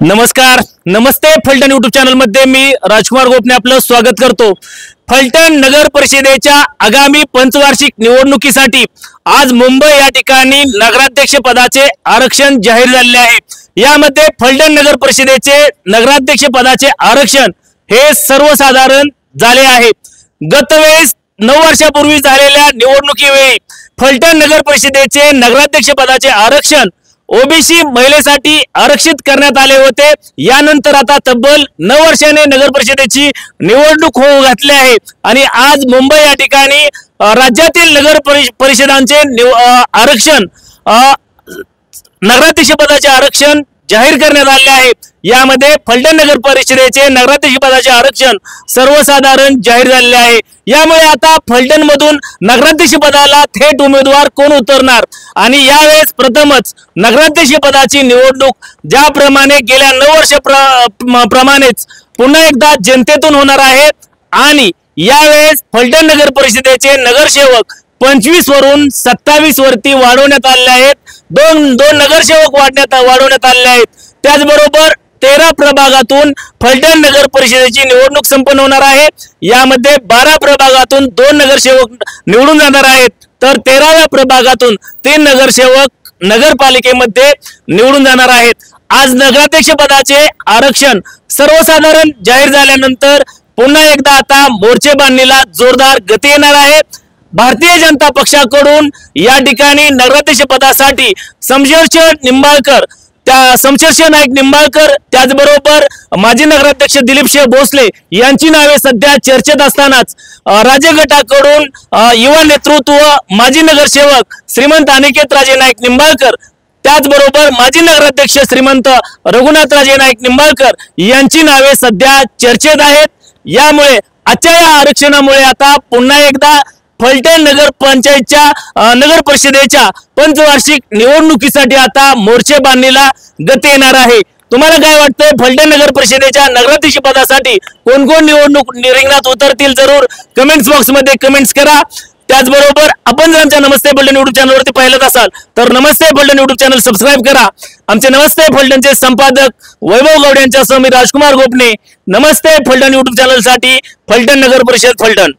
नमस्कार, नमस्ते Phaltan YouTube channel मध्ये मी राजकुमार गोपने आपलं स्वागत करतो। फलटण नगर परिषदेच्या आगामी पंचवार्षिक निवडणुकीसाठी आज मुंबई या ठिकाणी नगराध्यक्ष पदाचे आरक्षण जाहीर झाले आहे। यामध्ये फलटण नगर परिषदेचे नगराध्यक्ष पदाचे आरक्षण हे सर्वसाधारण झाले आहे। गत वेळेस 9 वर्षापूर्वी झालेल्या निवडणुकीवेळी फलटण नगर परिषदेचे नगराध्यक्ष पदाचे आरक्षण ओबीसी महिलेसाठी आरक्षित करण्यात आले होते। यानंतर आता तब्बल 9 वर्षाने नगर परिषदेची निवडणूक होऊ घातली आहे आणि आज मुंबई या ठिकाणी राज्यातील नगर परिषदांचे आरक्षण नगराध्यक्ष पदाचे आरक्षण जाहीर करण्यात आले आहे। यामध्ये फलटण नगर परिषदेचे नगराध्यक्ष पदाचे आरक्षण सर्वसाधारण जाहीर झाले आहे। यामुळे आता फलटण मधून नगराध्यक्ष पदाला थेट उमेदवार कोण उतरणार आणि यावेळेस प्रथमच नगराध्यक्ष पदाची निवडणूक ज्याप्रमाणे गेल्या 9 वर्षाप्रमाणेच पुन्हा एकदा जनतेतून होणार आहे आणि यावेळेस फलटण नगर परिषदेचे नगरसेवक 25 वरून 27 वरती वाढवण्यात आले आहेत। दोन नगरसेवक वाढवण्यात आले आहेत। त्याचबरोबर 13 प्रभागातून फलटण नगर परिषदेची निवडणूक संपन्न होणार आहे। यामध्ये 12 प्रभागातून 2 नगरसेवक निवडून जाणार आहेत, तर 13व्या प्रभागातून 3 नगरसेवक नगरपालिकेमध्ये निवडून जाणार आहेत। आज नगराध्यक्ष पदाचे आरक्षण सर्वसाधारण जाहीर झाल्यानंतर पुन्हा एकदा आता मोर्चे बांधणीला जोरदार गती येणार आहे। भारतीय जनता पक्षाकडून या ठिकाणी नगराध्यक्ष पदासाठी शमशेर नाईक निंबाळकर त्याचबरोबर माजी नगराध्यक्ष दिलीप भोसले यांची नावे सध्या चर्चेत असतानाच राज्य गटाकडून युवा नेतृत्व माजी नगरसेवक श्रीमंत अनिकेत राजे नाईक निंबाळकर त्याचबरोबर माजी नगराध्यक्ष श्रीमंत रघुनाथ राजे नाईक निंबाळकर यांची नावे सध्या चर्चेत आहेत। यामुळे आजच्या या आरक्षणामुळे आता पुन्हा एकदा फलटण नगर पंचायतच्या नगर परिषदेच्या पंचवार्षिक निवडणुकीसाठी आता मोर्चे बांधणीला गती येणार आहे। तुम्हाला काय वाटतंय, फलटण नगर परिषदेच्या नगराध्यक्ष पदासाठी कोण कोण निवडणूक रिंगणात उतरतील जरूर कमेंट्स बॉक्स मध्ये कमेंट्स करा। त्याचबरोबर आपण जर आमच्या नमस्ते फलटण यूट्यूब चॅनलवरती पाहिलं असाल तर नमस्ते फलटण यूट्यूब चॅनल सबस्क्राइब करा। आमचे नमस्ते फलटणचे संपादक वैभव गौड यांच्यासह मी राजकुमार गोपने, नमस्ते फलटण यूट्यूब चॅनलसाठी फलटण नगर परिषद फलटण।